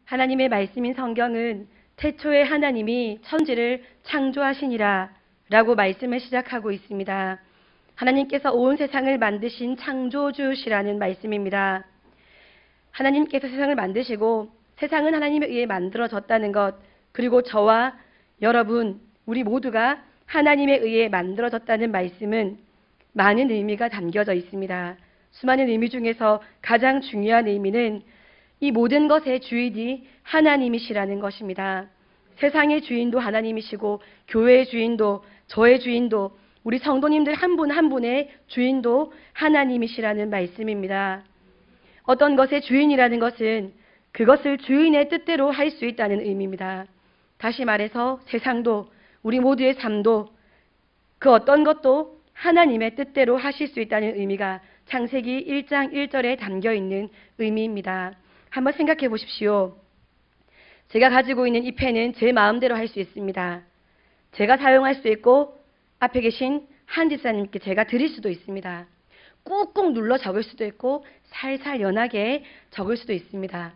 하나님의 말씀인 성경은 태초에 하나님이 천지를 창조하시니라 라고 말씀을 시작하고 있습니다. 하나님께서 온 세상을 만드신 창조주시라는 말씀입니다. 하나님께서 세상을 만드시고 세상은 하나님에 의해 만들어졌다는 것, 그리고 저와 여러분, 우리 모두가 하나님에 의해 만들어졌다는 말씀은 많은 의미가 담겨져 있습니다. 수많은 의미 중에서 가장 중요한 의미는 이 모든 것의 주인이 하나님이시라는 것입니다. 세상의 주인도 하나님이시고 교회의 주인도 저의 주인도 우리 성도님들 한 분 한 분의 주인도 하나님이시라는 말씀입니다. 어떤 것의 주인이라는 것은 그것을 주인의 뜻대로 할 수 있다는 의미입니다. 다시 말해서 세상도 우리 모두의 삶도 그 어떤 것도 하나님의 뜻대로 하실 수 있다는 의미가 창세기 1장 1절에 담겨있는 의미입니다. 한번 생각해 보십시오. 제가 가지고 있는 이 펜은 제 마음대로 할 수 있습니다. 제가 사용할 수 있고 앞에 계신 한 집사님께 제가 드릴 수도 있습니다. 꾹꾹 눌러 적을 수도 있고 살살 연하게 적을 수도 있습니다.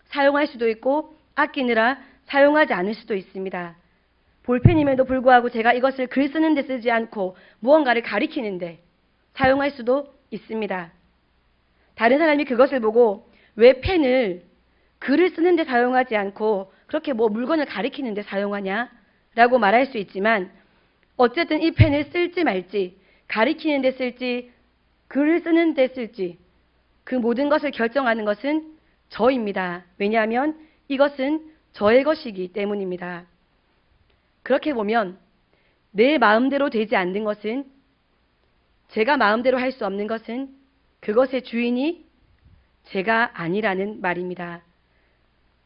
사용할 수도 있고 아끼느라 사용하지 않을 수도 있습니다. 볼펜임에도 불구하고 제가 이것을 글 쓰는 데 쓰지 않고 무언가를 가리키는데 사용할 수도 있습니다. 다른 사람이 그것을 보고 왜 펜을 글을 쓰는 데 사용하지 않고 그렇게 물건을 가리키는 데 사용하냐? 라고 말할 수 있지만 어쨌든 이 펜을 쓸지 말지, 가리키는 데 쓸지, 글을 쓰는 데 쓸지 그 모든 것을 결정하는 것은 저입니다. 왜냐하면 이것은 저의 것이기 때문입니다. 그렇게 보면 내 마음대로 되지 않는 것은, 제가 마음대로 할 수 없는 것은 그것의 주인이 제가 아니라는 말입니다.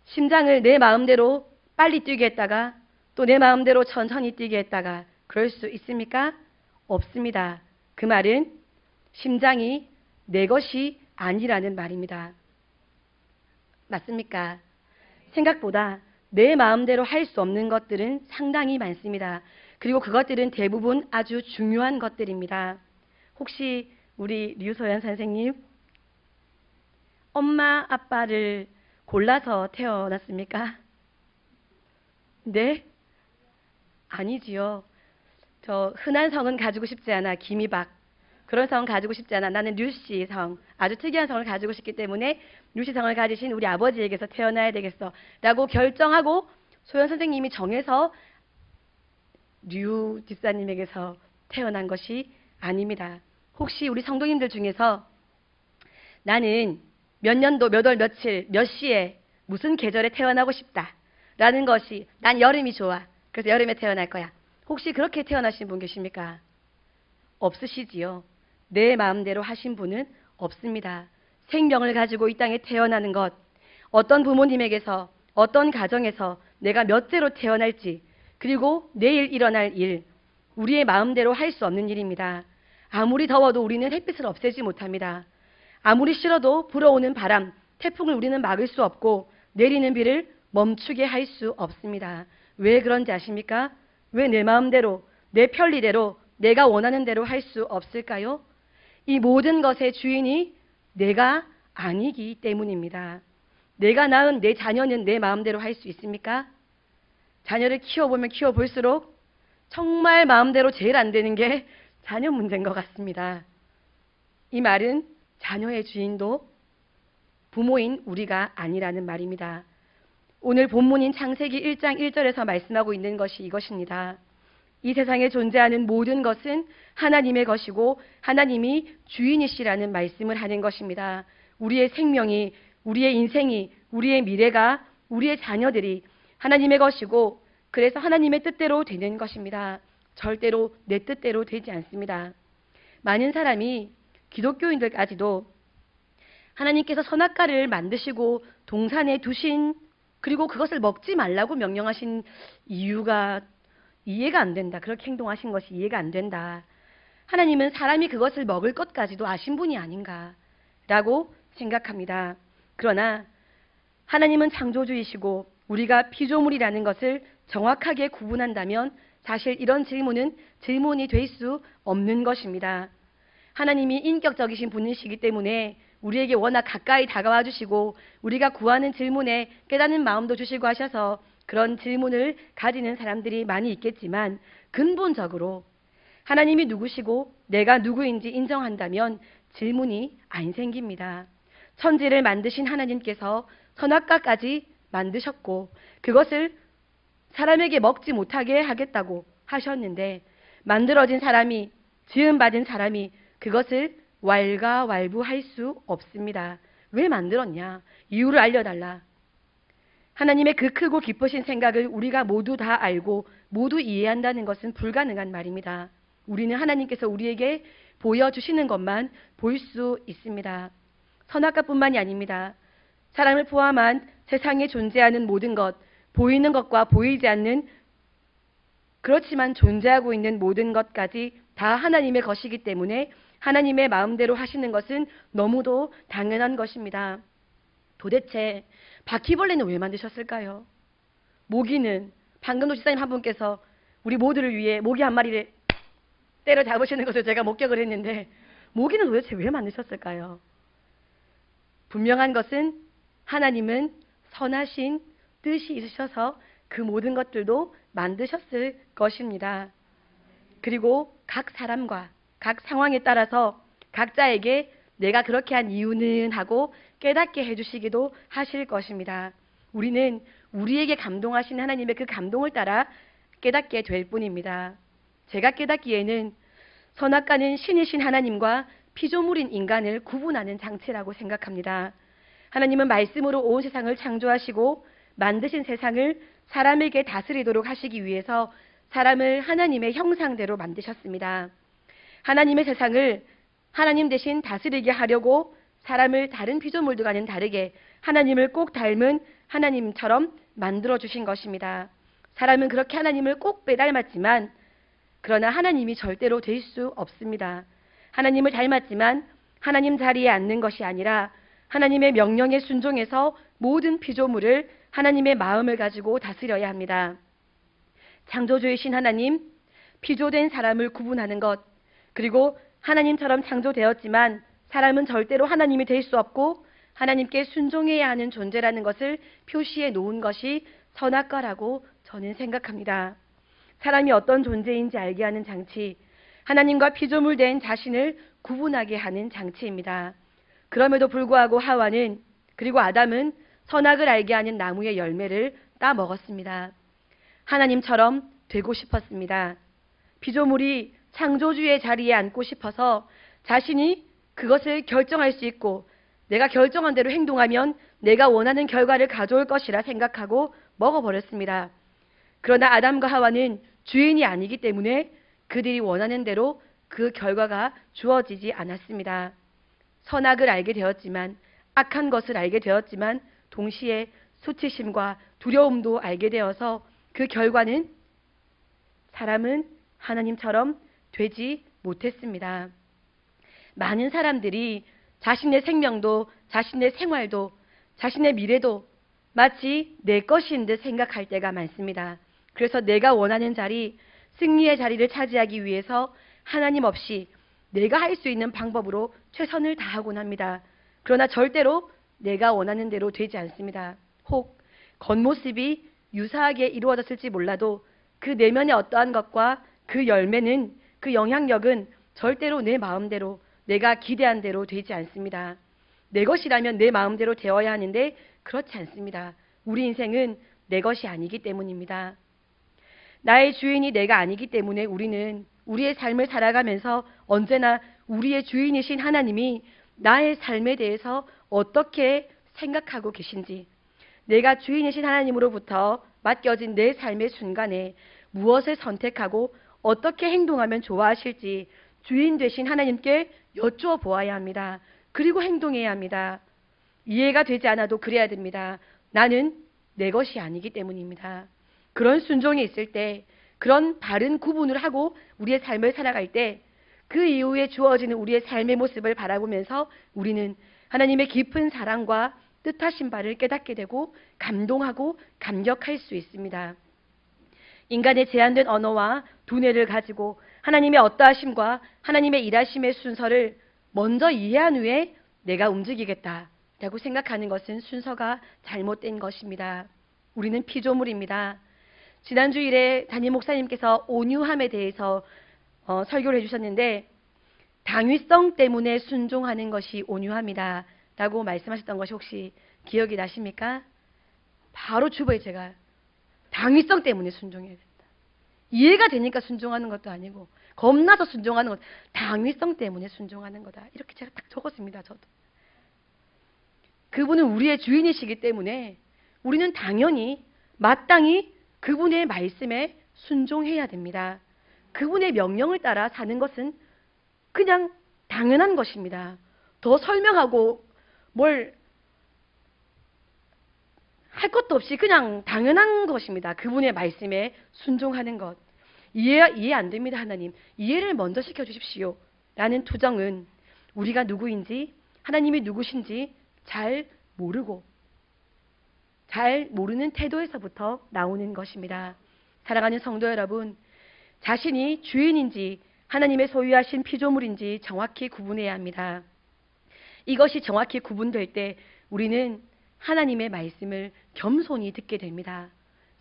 심장을 내 마음대로 빨리 뛰게 했다가 또 내 마음대로 천천히 뛰게 했다가 그럴 수 있습니까? 없습니다. 그 말은 심장이 내 것이 아니라는 말입니다. 맞습니까? 생각보다 내 마음대로 할 수 없는 것들은 상당히 많습니다. 그리고 그것들은 대부분 아주 중요한 것들입니다. 혹시 우리 류소연 선생님, 엄마, 아빠를 골라서 태어났습니까? 네? 아니지요. 저 흔한 성은 가지고 싶지 않아. 김이박. 그런 성 가지고 싶지 않아. 나는 류씨 성, 아주 특이한 성을 가지고 싶기 때문에 류씨 성을 가지신 우리 아버지에게서 태어나야 되겠어 라고 결정하고 소연 선생님이 정해서 류 집사님에게서 태어난 것이 아닙니다. 혹시 우리 성도님들 중에서 나는 몇 년도 몇 월 며칠 몇 시에 무슨 계절에 태어나고 싶다 라는 것이, 난 여름이 좋아, 그래서 여름에 태어날 거야, 혹시 그렇게 태어나신 분 계십니까? 없으시지요. 내 마음대로 하신 분은 없습니다. 생명을 가지고 이 땅에 태어나는 것, 어떤 부모님에게서 어떤 가정에서 내가 몇째로 태어날지, 그리고 내일 일어날 일, 우리의 마음대로 할 수 없는 일입니다. 아무리 더워도 우리는 햇빛을 없애지 못합니다. 아무리 싫어도 불어오는 바람, 태풍을 우리는 막을 수 없고 내리는 비를 멈추게 할 수 없습니다. 왜 그런지 아십니까? 왜 내 마음대로, 내 편리대로, 내가 원하는 대로 할 수 없을까요? 이 모든 것의 주인이 내가 아니기 때문입니다. 내가 낳은 내 자녀는 내 마음대로 할 수 있습니까? 자녀를 키워보면 키워볼수록 정말 마음대로 제일 안 되는 게 자녀 문제인 것 같습니다. 이 말은 자녀의 주인도 부모인 우리가 아니라는 말입니다. 오늘 본문인 창세기 1장 1절에서 말씀하고 있는 것이 이것입니다. 이 세상에 존재하는 모든 것은 하나님의 것이고 하나님이 주인이시라는 말씀을 하는 것입니다. 우리의 생명이, 우리의 인생이, 우리의 미래가, 우리의 자녀들이 하나님의 것이고 그래서 하나님의 뜻대로 되는 것입니다. 절대로 내 뜻대로 되지 않습니다. 많은 사람이, 기독교인들까지도 하나님께서 선악과를 만드시고 동산에 두신, 그리고 그것을 먹지 말라고 명령하신 이유가 이해가 안 된다. 그렇게 행동하신 것이 이해가 안 된다. 하나님은 사람이 그것을 먹을 것까지도 아신 분이 아닌가라고 생각합니다. 그러나 하나님은 창조주이시고 우리가 피조물이라는 것을 정확하게 구분한다면 사실 이런 질문은 질문이 될 수 없는 것입니다. 하나님이 인격적이신 분이시기 때문에 우리에게 워낙 가까이 다가와 주시고 우리가 구하는 질문에 깨닫는 마음도 주시고 하셔서 그런 질문을 가지는 사람들이 많이 있겠지만 근본적으로 하나님이 누구시고 내가 누구인지 인정한다면 질문이 안 생깁니다. 천지를 만드신 하나님께서 선악과까지 만드셨고 그것을 사람에게 먹지 못하게 하겠다고 하셨는데 만들어진 사람이, 지음받은 사람이 그것을 왈가왈부할 수 없습니다. 왜 만들었냐? 이유를 알려달라. 하나님의 그 크고 깊으신 생각을 우리가 모두 다 알고 모두 이해한다는 것은 불가능한 말입니다. 우리는 하나님께서 우리에게 보여주시는 것만 볼 수 있습니다. 선악과뿐만이 아닙니다. 사람을 포함한 세상에 존재하는 모든 것, 보이는 것과 보이지 않는 그렇지만 존재하고 있는 모든 것까지 다 하나님의 것이기 때문에 하나님의 마음대로 하시는 것은 너무도 당연한 것입니다. 도대체 바퀴벌레는 왜 만드셨을까요? 모기는 방금도 집사님 한 분께서 우리 모두를 위해 모기 한 마리를 때려잡으시는 것을 제가 목격을 했는데 모기는 도대체 왜 만드셨을까요? 분명한 것은 하나님은 선하신 뜻이 있으셔서 그 모든 것들도 만드셨을 것입니다. 그리고 각 사람과 각 상황에 따라서 각자에게 내가 그렇게 한 이유는 하고 깨닫게 해주시기도 하실 것입니다. 우리는 우리에게 감동하신 하나님의 그 감동을 따라 깨닫게 될 뿐입니다. 제가 깨닫기에는 선악과는 신이신 하나님과 피조물인 인간을 구분하는 장치라고 생각합니다. 하나님은 말씀으로 온 세상을 창조하시고 만드신 세상을 사람에게 다스리도록 하시기 위해서 사람을 하나님의 형상대로 만드셨습니다. 하나님의 세상을 하나님 대신 다스리게 하려고 사람을 다른 피조물들과는 다르게 하나님을 꼭 닮은 하나님처럼 만들어주신 것입니다. 사람은 그렇게 하나님을 꼭 빼닮았지만 그러나 하나님이 절대로 될 수 없습니다. 하나님을 닮았지만 하나님 자리에 앉는 것이 아니라 하나님의 명령에 순종해서 모든 피조물을 하나님의 마음을 가지고 다스려야 합니다. 창조주이신 하나님, 피조된 사람을 구분하는 것, 그리고 하나님처럼 창조되었지만 사람은 절대로 하나님이 될 수 없고 하나님께 순종해야 하는 존재라는 것을 표시해 놓은 것이 선악과라고 저는 생각합니다. 사람이 어떤 존재인지 알게 하는 장치, 하나님과 피조물 된 자신을 구분하게 하는 장치입니다. 그럼에도 불구하고 하와는 그리고 아담은 선악을 알게 하는 나무의 열매를 따 먹었습니다. 하나님처럼 되고 싶었습니다. 피조물이 창조주의 자리에 앉고 싶어서 자신이 그것을 결정할 수 있고 내가 결정한 대로 행동하면 내가 원하는 결과를 가져올 것이라 생각하고 먹어버렸습니다. 그러나 아담과 하와는 주인이 아니기 때문에 그들이 원하는 대로 그 결과가 주어지지 않았습니다. 선악을 알게 되었지만 악한 것을 알게 되었지만 동시에 수치심과 두려움도 알게 되어서 그 결과는 사람은 하나님처럼 되지 못했습니다. 많은 사람들이 자신의 생명도 자신의 생활도 자신의 미래도 마치 내 것인 듯 생각할 때가 많습니다. 그래서 내가 원하는 자리, 승리의 자리를 차지하기 위해서 하나님 없이 내가 할 수 있는 방법으로 최선을 다하곤 합니다. 그러나 절대로 내가 원하는 대로 되지 않습니다. 혹 겉모습이 유사하게 이루어졌을지 몰라도 그 내면의 어떠한 것과 그 열매는, 그 영향력은 절대로 내 마음대로, 내가 기대한 대로 되지 않습니다. 내 것이라면 내 마음대로 되어야 하는데 그렇지 않습니다. 우리 인생은 내 것이 아니기 때문입니다. 나의 주인이 내가 아니기 때문에 우리는 우리의 삶을 살아가면서 언제나 우리의 주인이신 하나님이 나의 삶에 대해서 어떻게 생각하고 계신지, 내가 주인이신 하나님으로부터 맡겨진 내 삶의 순간에 무엇을 선택하고 어떻게 행동하면 좋아하실지 주인 되신 하나님께 여쭈어 보아야 합니다. 그리고 행동해야 합니다. 이해가 되지 않아도 그래야 됩니다. 나는 내 것이 아니기 때문입니다. 그런 순종이 있을 때, 그런 바른 구분을 하고 우리의 삶을 살아갈 때 그 이후에 주어지는 우리의 삶의 모습을 바라보면서 우리는 하나님의 깊은 사랑과 뜻하신 바를 깨닫게 되고 감동하고 감격할 수 있습니다. 인간의 제한된 언어와 두뇌를 가지고 하나님의 어떠하심과 하나님의 일하심의 순서를 먼저 이해한 후에 내가 움직이겠다라고 생각하는 것은 순서가 잘못된 것입니다. 우리는 피조물입니다. 지난 주일에 담임 목사님께서 온유함에 대해서 설교를 해주셨는데 당위성 때문에 순종하는 것이 온유함이다 라고 말씀하셨던 것이 혹시 기억이 나십니까? 바로 주부에 제가 당위성 때문에 순종해야 된다. 이해가 되니까 순종하는 것도 아니고 겁나서 순종하는 것, 당위성 때문에 순종하는 거다. 이렇게 제가 딱 적었습니다. 저도. 그분은 우리의 주인이시기 때문에 우리는 당연히 마땅히 그분의 말씀에 순종해야 됩니다. 그분의 명령을 따라 사는 것은 그냥 당연한 것입니다. 더 설명하고 뭘 할 것도 없이 그냥 당연한 것입니다. 그분의 말씀에 순종하는 것. 이해 안 됩니다. 하나님. 이해를 먼저 시켜주십시오. 라는 투정은 우리가 누구인지 하나님이 누구신지 잘 모르고 잘 모르는 태도에서부터 나오는 것입니다. 사랑하는 성도 여러분, 자신이 주인인지 하나님의 소유하신 피조물인지 정확히 구분해야 합니다. 이것이 정확히 구분될 때 우리는 하나님의 말씀을 겸손히 듣게 됩니다.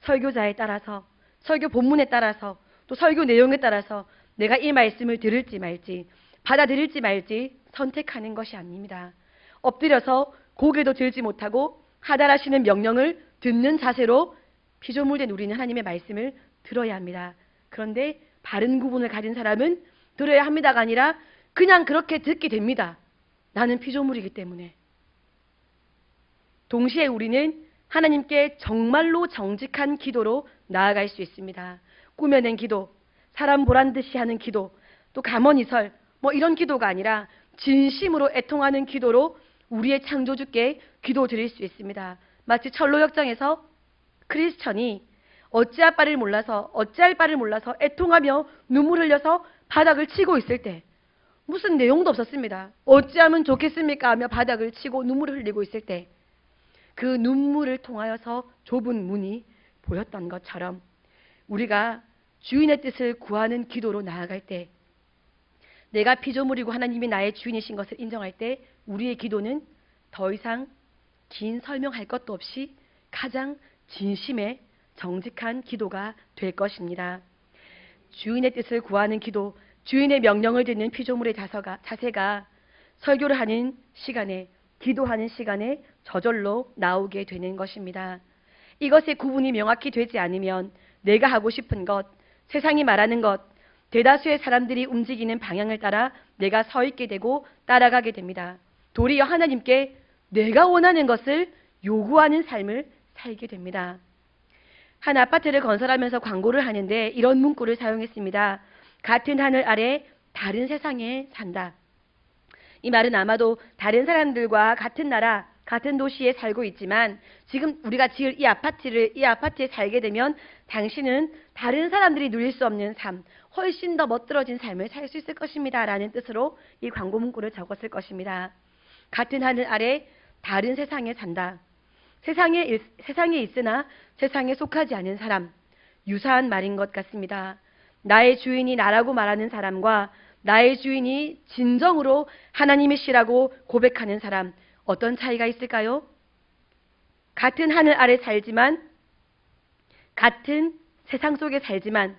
설교자에 따라서, 설교 본문에 따라서, 또 설교 내용에 따라서 내가 이 말씀을 들을지 말지, 받아들일지 말지 선택하는 것이 아닙니다. 엎드려서 고개도 들지 못하고 하달하시는 명령을 듣는 자세로 피조물된 우리는 하나님의 말씀을 들어야 합니다. 그런데 바른 구분을 가진 사람은 들어야 합니다가 아니라 그냥 그렇게 듣게 됩니다. 나는 피조물이기 때문에. 동시에 우리는 하나님께 정말로 정직한 기도로 나아갈 수 있습니다. 꾸며낸 기도, 사람 보란 듯이 하는 기도, 또 가머니설 이런 기도가 아니라 진심으로 애통하는 기도로 우리의 창조주께 기도 드릴 수 있습니다. 마치 철로역정에서 크리스천이 어찌할 바를 몰라서 애통하며 눈물 흘려서 바닥을 치고 있을 때 무슨 내용도 없었습니다. 어찌하면 좋겠습니까 하며 바닥을 치고 눈물을 흘리고 있을 때 그 눈물을 통하여서 좁은 문이 보였던 것처럼 우리가 주인의 뜻을 구하는 기도로 나아갈 때, 내가 피조물이고 하나님이 나의 주인이신 것을 인정할 때 우리의 기도는 더 이상 긴 설명할 것도 없이 가장 진심의 정직한 기도가 될 것입니다. 주인의 뜻을 구하는 기도, 주인의 명령을 듣는 피조물의 자세가 설교를 하는 시간에, 기도하는 시간에 저절로 나오게 되는 것입니다. 이것의 구분이 명확히 되지 않으면 내가 하고 싶은 것, 세상이 말하는 것, 대다수의 사람들이 움직이는 방향을 따라 내가 서 있게 되고 따라가게 됩니다. 도리어 하나님께 내가 원하는 것을 요구하는 삶을 살게 됩니다. 한 아파트를 건설하면서 광고를 하는데 이런 문구를 사용했습니다. 같은 하늘 아래 다른 세상에 산다. 이 말은 아마도 다른 사람들과 같은 나라, 같은 도시에 살고 있지만 지금 우리가 지을 이 아파트에 살게 되면 당신은 다른 사람들이 누릴 수 없는 삶, 훨씬 더 멋들어진 삶을 살 수 있을 것입니다. 라는 뜻으로 이 광고 문구를 적었을 것입니다. 같은 하늘 아래 다른 세상에 산다. 세상에 있으나 세상에 속하지 않은 사람, 유사한 말인 것 같습니다. 나의 주인이 나라고 말하는 사람과 나의 주인이 진정으로 하나님이시라고 고백하는 사람, 어떤 차이가 있을까요? 같은 하늘 아래 살지만, 같은 세상 속에 살지만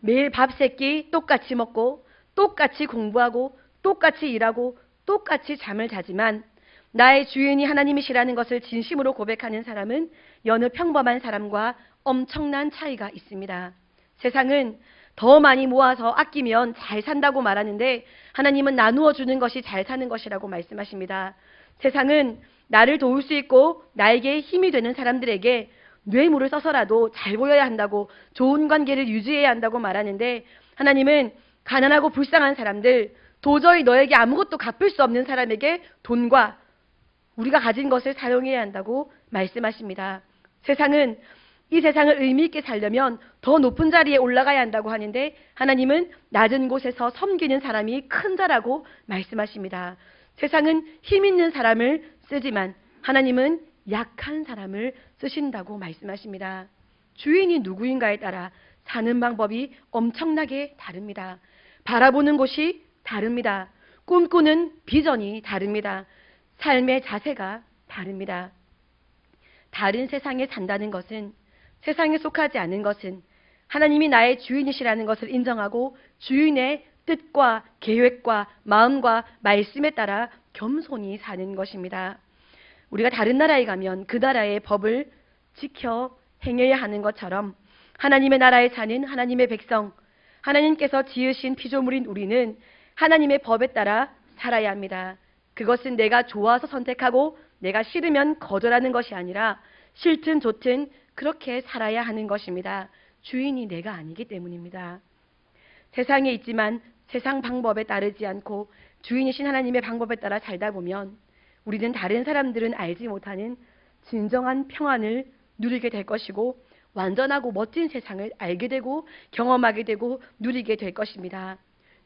매일 밥 세 끼 똑같이 먹고 똑같이 공부하고 똑같이 일하고 똑같이 잠을 자지만 나의 주인이 하나님이시라는 것을 진심으로 고백하는 사람은 여느 평범한 사람과 엄청난 차이가 있습니다. 세상은 더 많이 모아서 아끼면 잘 산다고 말하는데 하나님은 나누어 주는 것이 잘 사는 것이라고 말씀하십니다. 세상은 나를 도울 수 있고 나에게 힘이 되는 사람들에게 뇌물을 써서라도 잘 보여야 한다고, 좋은 관계를 유지해야 한다고 말하는데 하나님은 가난하고 불쌍한 사람들, 도저히 너에게 아무것도 갚을 수 없는 사람에게 돈과 우리가 가진 것을 사용해야 한다고 말씀하십니다. 세상은 이 세상을 의미 있게 살려면 더 높은 자리에 올라가야 한다고 하는데 하나님은 낮은 곳에서 섬기는 사람이 큰 자라고 말씀하십니다. 세상은 힘 있는 사람을 쓰지만 하나님은 약한 사람을 쓰신다고 말씀하십니다. 주인이 누구인가에 따라 사는 방법이 엄청나게 다릅니다. 바라보는 곳이 다릅니다. 꿈꾸는 비전이 다릅니다. 삶의 자세가 다릅니다. 다른 세상에 산다는 것은, 세상에 속하지 않은 것은 하나님이 나의 주인이시라는 것을 인정하고 주인의 뜻과 계획과 마음과 말씀에 따라 겸손히 사는 것입니다. 우리가 다른 나라에 가면 그 나라의 법을 지켜 행해야 하는 것처럼 하나님의 나라에 사는 하나님의 백성, 하나님께서 지으신 피조물인 우리는 하나님의 법에 따라 살아야 합니다. 그것은 내가 좋아서 선택하고 내가 싫으면 거절하는 것이 아니라 싫든 좋든 그렇게 살아야 하는 것입니다. 주인이 내가 아니기 때문입니다. 세상에 있지만 세상 방법에 따르지 않고 주인이신 하나님의 방법에 따라 살다 보면 우리는 다른 사람들은 알지 못하는 진정한 평안을 누리게 될 것이고 완전하고 멋진 세상을 알게 되고 경험하게 되고 누리게 될 것입니다.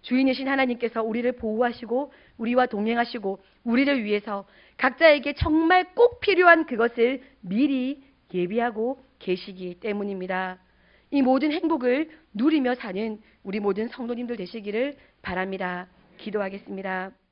주인이신 하나님께서 우리를 보호하시고 우리와 동행하시고 우리를 위해서 각자에게 정말 꼭 필요한 그것을 미리 예비하고 계시기 때문입니다. 이 모든 행복을 누리며 사는 우리 모든 성도님들 되시기를 바랍니다. 기도하겠습니다.